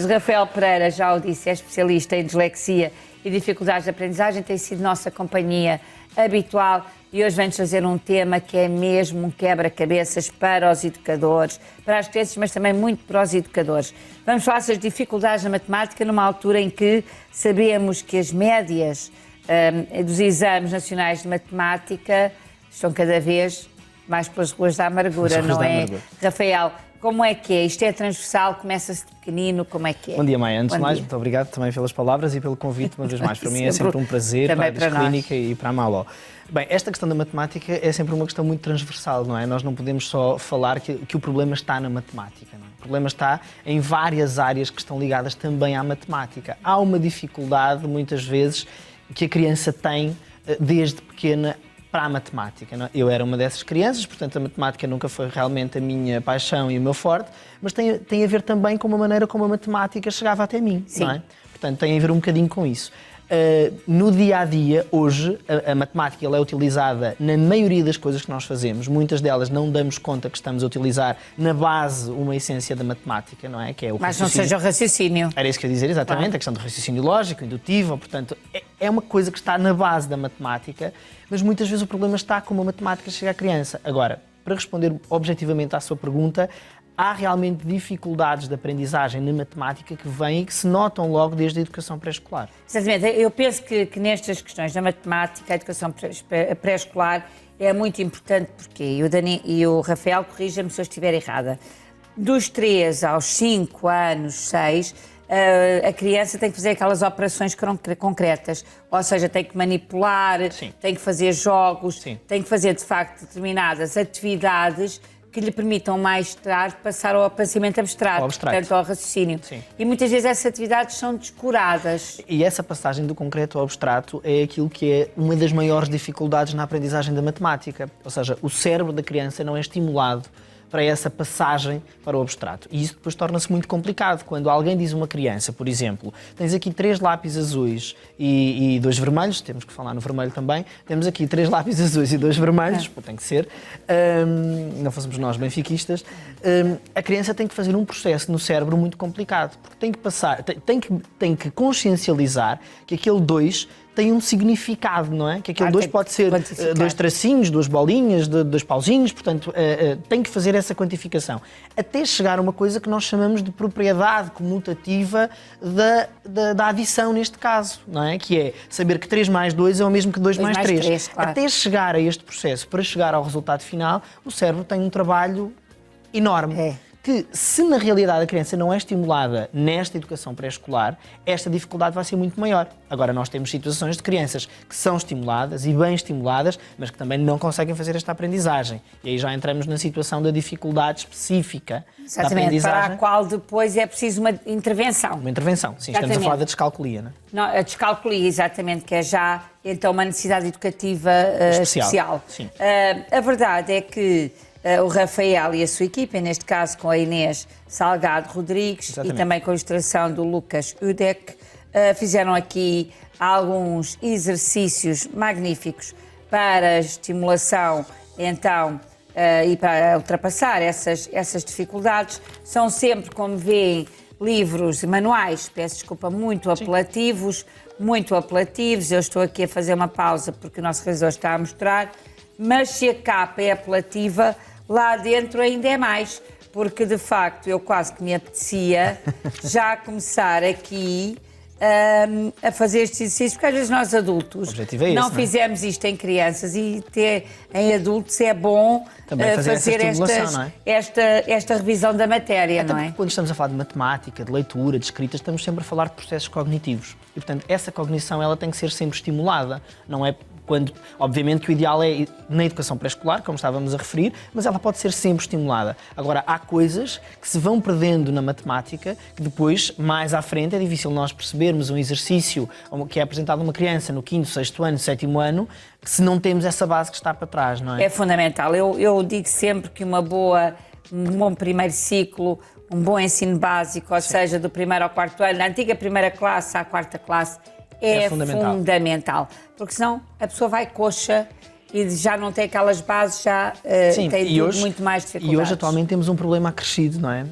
Rafael Pereira, já o disse, é especialista em dislexia e dificuldades de aprendizagem, tem sido nossa companhia habitual e hoje vem-nos fazer um tema que é mesmo um quebra-cabeças para os educadores, para as crianças, mas também muito para os educadores. Vamos falar sobre as dificuldades na matemática numa altura em que sabemos que as médias dos exames nacionais de matemática estão cada vez mais pelas ruas da amargura, não é? Rafael, como é que é? Isto é transversal, começa-se de pequenino, como é que é? Bom dia, Maia. Antes de mais, muito obrigado também pelas palavras e pelo convite, uma vez mais. Para mim é sempre um prazer, para a Clínica e para a Malo. Bem, esta questão da matemática é sempre uma questão muito transversal, não é? Nós não podemos só falar que o problema está na matemática, não é? O problema está em várias áreas que estão ligadas também à matemática. Há uma dificuldade, muitas vezes, que a criança tem desde pequena para a matemática. Não é? Eu era uma dessas crianças, portanto a matemática nunca foi realmente a minha paixão e o meu forte, mas tem a ver também com a maneira como a matemática chegava até mim. Sim. Não é? Portanto, tem a ver um bocadinho com isso. No dia-a-dia, hoje, a matemática ela é utilizada na maioria das coisas que nós fazemos. Muitas delas não damos conta que estamos a utilizar na base uma essência da matemática, não é? Que é o Mas não seja o raciocínio. Era isso que eu ia dizer, exatamente, claro. A questão do raciocínio lógico, indutivo, portanto, é uma coisa que está na base da matemática, mas muitas vezes o problema está como a matemática chega à criança. Agora, para responder objetivamente à sua pergunta, há realmente dificuldades de aprendizagem na matemática que vêm e que se notam logo desde a educação pré-escolar. Exatamente. Eu penso que nestas questões da matemática, a educação pré-escolar é muito importante porque, e o Rafael corrija-me se eu estiver errada, dos 3 aos 5 anos, 6, a criança tem que fazer aquelas operações concretas, ou seja, tem que manipular, Sim. tem que fazer jogos, Sim. tem que fazer, de facto, determinadas atividades que lhe permitam mais tarde passar ao pensamento abstrato, portanto ao raciocínio. Sim. E muitas vezes essas atividades são descuradas. E essa passagem do concreto ao abstrato é aquilo que é uma das maiores dificuldades na aprendizagem da matemática. Ou seja, o cérebro da criança não é estimulado para essa passagem para o abstrato. E isso depois torna-se muito complicado. Quando alguém diz a uma criança, por exemplo, tens aqui 3 lápis azuis e 2 vermelhos, temos que falar no vermelho também, temos aqui 3 lápis azuis e 2 vermelhos, tem que ser, não fôssemos nós benfiquistas, a criança tem que fazer um processo no cérebro muito complicado, porque tem que passar, tem que consciencializar que aquele 2 tem um significado, não é? Que aquele 2 pode ser 2 tracinhos, 2 bolinhas, 2 pauzinhos, portanto, tem que fazer essa quantificação. Até chegar a uma coisa que nós chamamos de propriedade comutativa da adição, neste caso, não é? Que é saber que 3 mais 2 é o mesmo que 2 mais 3. Claro. Até chegar a este processo, para chegar ao resultado final, o cérebro tem um trabalho enorme. Que, se na realidade a criança não é estimulada nesta educação pré-escolar, esta dificuldade vai ser muito maior. Agora, nós temos situações de crianças que são estimuladas e bem estimuladas, mas que também não conseguem fazer esta aprendizagem. E aí já entramos na situação da dificuldade específica da aprendizagem. Para a qual depois é preciso uma intervenção. Uma intervenção, sim. Estamos a falar da descalculia, não é? Não, a descalculia, exatamente, que é já, então, uma necessidade educativa especial. Sim. A verdade é que o Rafael e a sua equipa, neste caso com a Inês Salgado Rodrigues Exatamente. E também com a ilustração do Lucas Udek, fizeram aqui alguns exercícios magníficos para a estimulação, então, e para ultrapassar essas dificuldades. São sempre, como veem, livros, manuais, peço desculpa, muito apelativos, Eu estou aqui a fazer uma pausa porque o nosso realizador está a mostrar, mas se a capa é apelativa, lá dentro ainda é mais, porque de facto eu quase que me apetecia já começar aqui a fazer estes exercícios, porque às vezes nós adultos não fizemos isto em crianças e em adultos é bom fazer esta revisão da matéria, Até não é? Quando estamos a falar de matemática, de leitura, de escrita, estamos sempre a falar de processos cognitivos e, portanto, essa cognição ela tem que ser sempre estimulada, não é? Obviamente que o ideal é na educação pré-escolar, como estávamos a referir, mas ela pode ser sempre estimulada. Agora, há coisas que se vão perdendo na matemática que depois, mais à frente, é difícil nós percebermos um exercício que é apresentado a uma criança no 5º, 6º ano, 7º ano, que se não temos essa base que está para trás, não é? É fundamental. Eu digo sempre que um bom primeiro ciclo, um bom ensino básico, ou seja, do 1º ao 4º ano, da antiga 1ª classe à 4ª classe, é fundamental, porque senão a pessoa vai coxa e já não tem aquelas bases, já Sim, tem hoje, muito mais dificuldades. E hoje, atualmente, temos um problema acrescido, não é?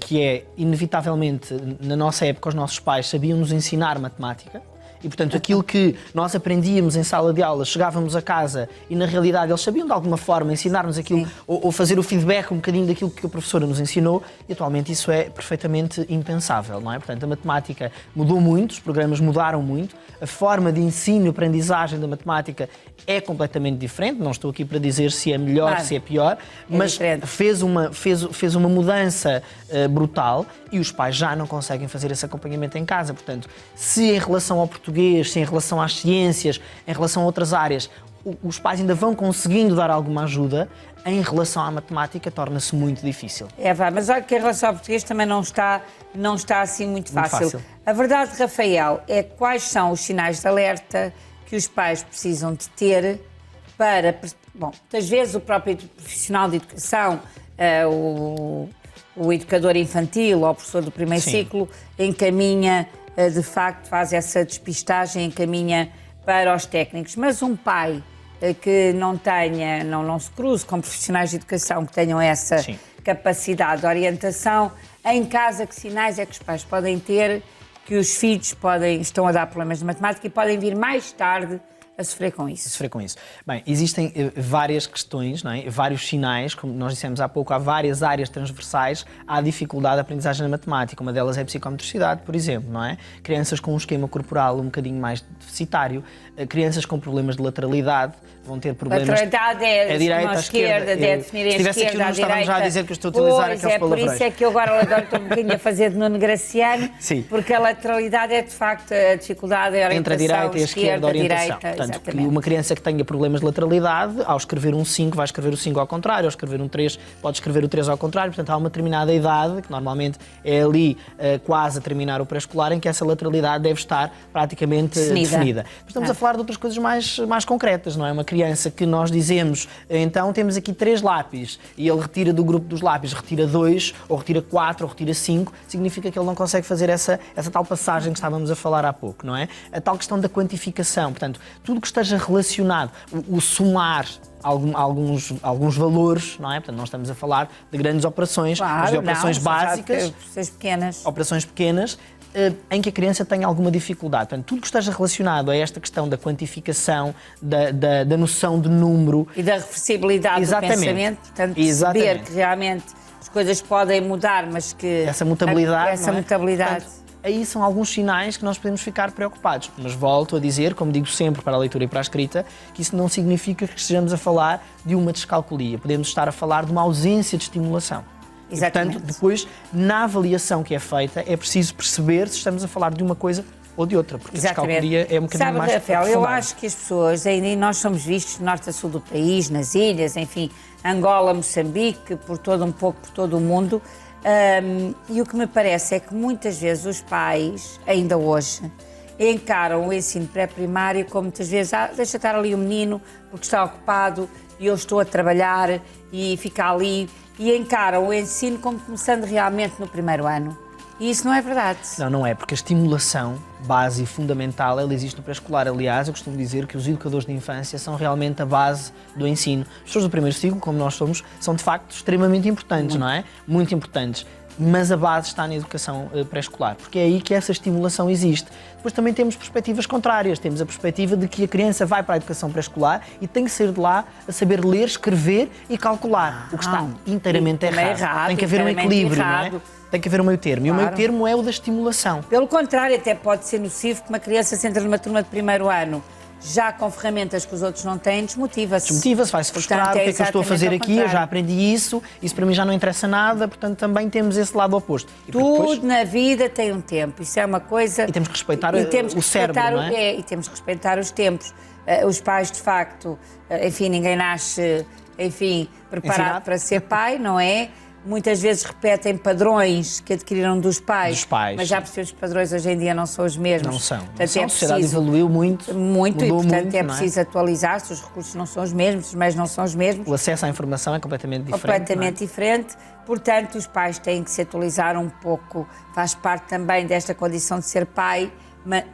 Que é, inevitavelmente, na nossa época, os nossos pais sabiam nos ensinar matemática. E, portanto, aquilo que nós aprendíamos em sala de aula, chegávamos a casa e, na realidade, eles sabiam de alguma forma ensinar-nos aquilo ou fazer o feedback um bocadinho daquilo que a professora nos ensinou, e atualmente isso é perfeitamente impensável, não é? Portanto, a matemática mudou muito, os programas mudaram muito, a forma de ensino e aprendizagem da matemática é completamente diferente, não estou aqui para dizer se é melhor, se é pior, mas fez uma mudança brutal e os pais já não conseguem fazer esse acompanhamento em casa. Portanto, se em relação ao português, se em relação às ciências, em relação a outras áreas, os pais ainda vão conseguindo dar alguma ajuda, em relação à matemática torna-se muito difícil. Mas olha que em relação ao português também não está assim muito fácil. A verdade, Rafael, é quais são os sinais de alerta que os pais precisam de ter para... Bom, muitas vezes o próprio profissional de educação, o educador infantil ou o professor do primeiro ciclo, encaminha, de facto, faz essa despistagem, encaminha para os técnicos. Mas um pai que não se cruze com profissionais de educação que tenham essa capacidade de orientação, em casa, que sinais é que os pais podem ter que os filhos estão a dar problemas de matemática e podem vir mais tarde a sofrer com isso? Bem, existem várias questões, não é? Vários sinais, como nós dissemos há pouco, há várias áreas transversais à dificuldade de aprendizagem na matemática. Uma delas é a psicomotricidade, por exemplo, não é? Crianças com um esquema corporal um bocadinho mais deficitário, crianças com problemas de lateralidade vão ter problemas... Lateralidade é a direita, a esquerda, é definir a esquerda, a direita. Se estivesse aqui, não estávamos já a dizer que eu estou a utilizar aqueles palavrões. Por isso é que eu agora estou um bocadinho a fazer de Nuno Graciano, porque a lateralidade é, de facto, a dificuldade, a orientação, entre a direita e a esquerda, a orientação. Direita, portanto, que uma criança que tenha problemas de lateralidade, ao escrever um 5, vai escrever o 5 ao contrário, ao escrever um 3, pode escrever o 3 ao contrário. Portanto, há uma determinada idade, que normalmente é ali quase a terminar o pré-escolar, em que essa lateralidade deve estar praticamente definida. Mas estamos a falar de outras coisas mais concretas, não é? Uma criança que nós dizemos, então temos aqui 3 lápis e ele retira do grupo dos lápis, retira 2, ou retira 4, ou retira 5, significa que ele não consegue fazer essa tal passagem que estávamos a falar há pouco, não é? A tal questão da quantificação, portanto, tudo que esteja relacionado, o somar alguns valores, não é? Portanto, não estamos a falar de grandes operações, mas de operações básicas, operações pequenas, em que a criança tem alguma dificuldade. Portanto, tudo que esteja relacionado a esta questão da quantificação, da noção de número... E da reversibilidade do pensamento, portanto, perceber que realmente as coisas podem mudar, mas que... Essa mutabilidade, Portanto, aí são alguns sinais que nós podemos ficar preocupados. Mas volto a dizer, como digo sempre para a leitura e para a escrita, que isso não significa que estejamos a falar de uma descalculia. Podemos estar a falar de uma ausência de estimulação. Exatamente. E, portanto, depois, na avaliação que é feita, é preciso perceber se estamos a falar de uma coisa ou de outra, porque a descalculia é um bocadinho mais Rafael, eu acho que as pessoas, ainda nós somos vistos de norte a sul do país, nas ilhas, enfim, Angola, Moçambique, por todo o mundo, e o que me parece é que muitas vezes os pais, ainda hoje, encaram o ensino pré-primário como muitas vezes, deixa estar ali o menino porque está ocupado e eu estou a trabalhar e fica ali, e encaram o ensino como começando realmente no primeiro ano. E isso não é verdade. Não é, porque a estimulação base e fundamental, ela existe no pré-escolar. Aliás, eu costumo dizer que os educadores de infância são realmente a base do ensino. As pessoas do primeiro ciclo, como nós somos, são de facto extremamente importantes, não é? Muito importantes. Mas a base está na educação pré-escolar, porque é aí que essa estimulação existe. Depois também temos perspectivas contrárias. Temos a perspectiva de que a criança vai para a educação pré-escolar e tem que sair de lá a saber ler, escrever e calcular, o que está inteiramente errado. Tem que haver um equilíbrio, não é? Tem que haver um meio termo. Claro. E o meio termo é o da estimulação. Pelo contrário, até pode ser nocivo que uma criança se entra numa turma de primeiro ano, já com ferramentas que os outros não têm, desmotiva-se. Desmotiva-se, vai-se frustrar, o que é que eu estou a fazer aqui, eu já aprendi isso para mim já não interessa nada, portanto também temos esse lado oposto. Tudo na vida tem um tempo, isso é uma coisa... E temos que respeitar o cérebro, não é? E temos que respeitar os tempos. Os pais, de facto, enfim, ninguém nasce, preparado para ser pai, não é? Muitas vezes repetem padrões que adquiriram dos pais, mas já percebemos que os padrões hoje em dia não são os mesmos. Não são. Portanto, a sociedade evoluiu muito. E, portanto, é preciso atualizar-se, os recursos não são os mesmos, os meios não são os mesmos. O acesso à informação é completamente diferente. Diferente. Portanto, os pais têm que se atualizar um pouco. Faz parte também desta condição de ser pai,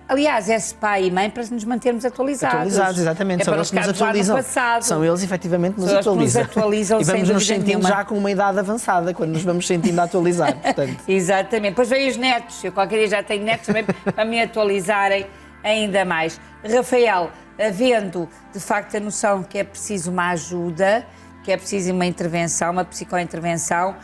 Aliás, é pai e mãe para nos mantermos atualizados. Atualizados, exatamente. São eles que nos atualizam. São eles, efetivamente, nos atualizam. E vamos nos sentindo já com uma idade avançada, quando nos vamos sentindo a atualizar. Portanto. Exatamente. Depois vêm os netos. Eu qualquer dia já tenho netos também para me atualizarem ainda mais. Rafael, havendo de facto a noção que é preciso uma ajuda, que é preciso uma intervenção, uma psicointervenção,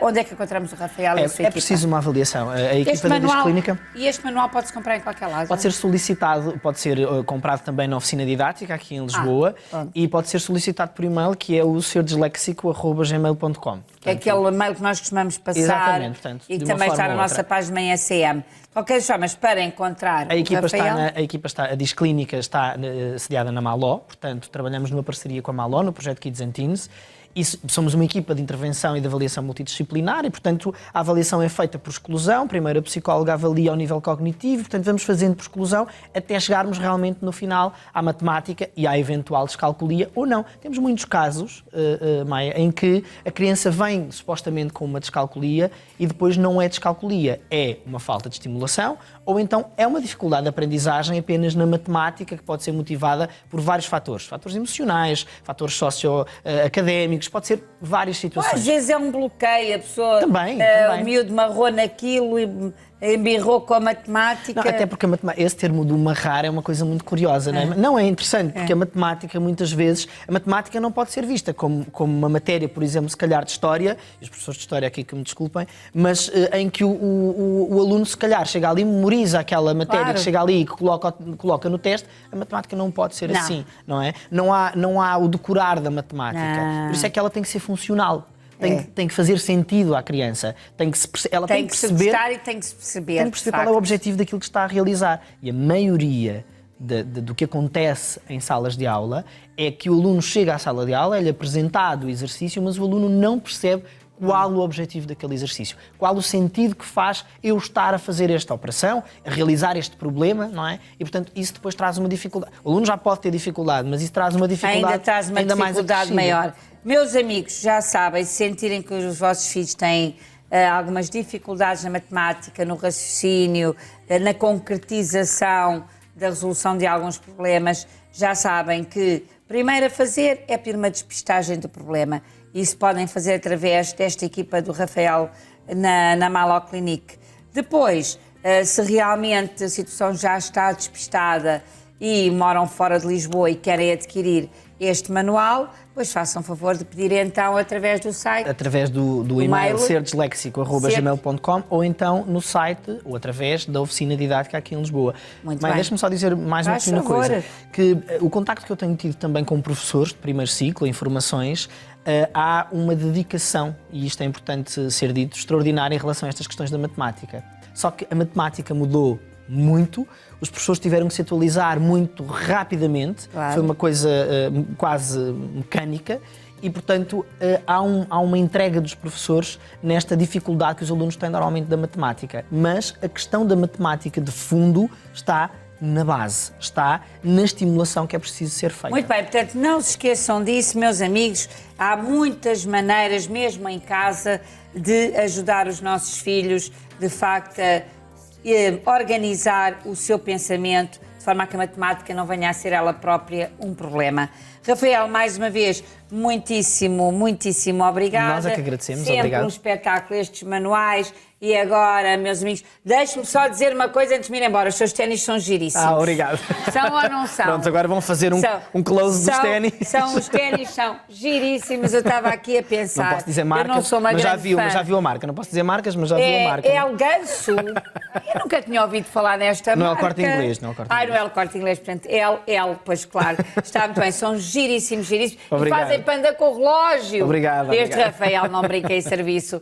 onde é que encontramos o Rafael e a sua equipa? É preciso uma avaliação. A equipa da Disclínica... E este manual pode-se comprar em qualquer lado? Pode ser solicitado, pode ser comprado também na oficina didática, aqui em Lisboa, e pode ser solicitado por e-mail, que é o serdislexico@gmail.com. É aquele e-mail que nós costumamos passar. Exatamente, portanto, e que também está na nossa página em SM. De qualquer forma, para encontrar a equipa Rafael... a Disclínica está sediada na Maló, portanto, trabalhamos numa parceria com a Maló, no projeto Kids and Teens, e somos uma equipa de intervenção e de avaliação multidisciplinar e, portanto, a avaliação é feita por exclusão. Primeiro a psicóloga avalia ao nível cognitivo, portanto, vamos fazendo por exclusão até chegarmos realmente no final à matemática e à eventual descalculia ou não. Temos muitos casos, Maia, em que a criança vem supostamente com uma descalculia e depois não é descalculia, é uma falta de estimulação ou então é uma dificuldade de aprendizagem apenas na matemática que pode ser motivada por vários fatores. Fatores emocionais, fatores socioacadémicos, pode ser várias situações. Às vezes é um bloqueio, a pessoa, também. O miúdo marrou naquilo e embirrou com a matemática. Não, até porque esse termo do marrar é uma coisa muito curiosa, não é? Não é interessante, porque a matemática, muitas vezes, a matemática não pode ser vista como uma matéria, por exemplo, se calhar de história, e os professores de história aqui que me desculpem, mas em que o aluno, se calhar, chega ali e memoriza aquela matéria, que chega ali e que coloca no teste. A matemática não pode ser assim, não é? Não há o decorar da matemática. Por isso é que ela tem que ser funcional. Tem que fazer sentido à criança. Ela tem que perceber. E tem que se perceber. Tem que perceber qual é o objetivo daquilo que está a realizar. E a maioria do que acontece em salas de aula é que o aluno chega à sala de aula, é-lhe apresentado o exercício, mas o aluno não percebe qual o objetivo daquele exercício, qual o sentido que faz eu estar a fazer esta operação, a realizar este problema, não é? E, portanto, isso depois traz uma dificuldade. O aluno já pode ter dificuldade, mas isso traz uma dificuldade ainda traz uma dificuldade maior. Meus amigos, já sabem, se sentirem que os vossos filhos têm algumas dificuldades na matemática, no raciocínio, na concretização da resolução de alguns problemas, já sabem que primeiro a fazer é pedir uma despistagem do problema. Isso podem fazer através desta equipa do Rafael na Maló Clinique. Depois, se realmente a situação já está despistada e moram fora de Lisboa e querem adquirir este manual, pois façam favor de pedir então através do site. Através do e-mail serdislexico@gmail.com ou então no site ou através da oficina didática aqui em Lisboa. Muito bem. Deixa-me só dizer mais uma pequena coisa. Que o contacto que eu tenho tido também com professores de primeiro ciclo, em formações, há uma dedicação, e isto é importante ser dito, extraordinária em relação a estas questões da matemática. Só que a matemática mudou muito, os professores tiveram que se atualizar muito rapidamente, foi uma coisa quase mecânica e, portanto, há uma entrega dos professores nesta dificuldade que os alunos têm normalmente da matemática. Mas a questão da matemática de fundo está na base, está na estimulação que é preciso ser feita. Muito bem, portanto, não se esqueçam disso, meus amigos. Há muitas maneiras, mesmo em casa, de ajudar os nossos filhos, de facto, a organizar o seu pensamento, de forma a que a matemática não venha a ser ela própria um problema. Rafael, mais uma vez, muitíssimo obrigada. Nós é que agradecemos, sempre obrigado. Um espetáculo estes manuais. E agora, meus amigos, deixe-me só dizer uma coisa antes de me ir embora. Os seus ténis são giríssimos. Obrigado. São ou não são? Pronto, agora vão fazer um close dos ténis. Os ténis são giríssimos. Eu estava aqui a pensar. Não posso dizer marcas, eu não sou uma mas já fã. viu a marca. Não posso dizer marcas, mas já viu a marca. É El Ganso. Eu nunca tinha ouvido falar nesta marca. Não é o Corte Inglês, não é o Corte Inglês. Não é o Corte Inglês, portanto, pois claro. Está muito bem, são giríssimos. Obrigado. E fazem panda com o relógio. Obrigado. Este Rafael não brinca em serviço.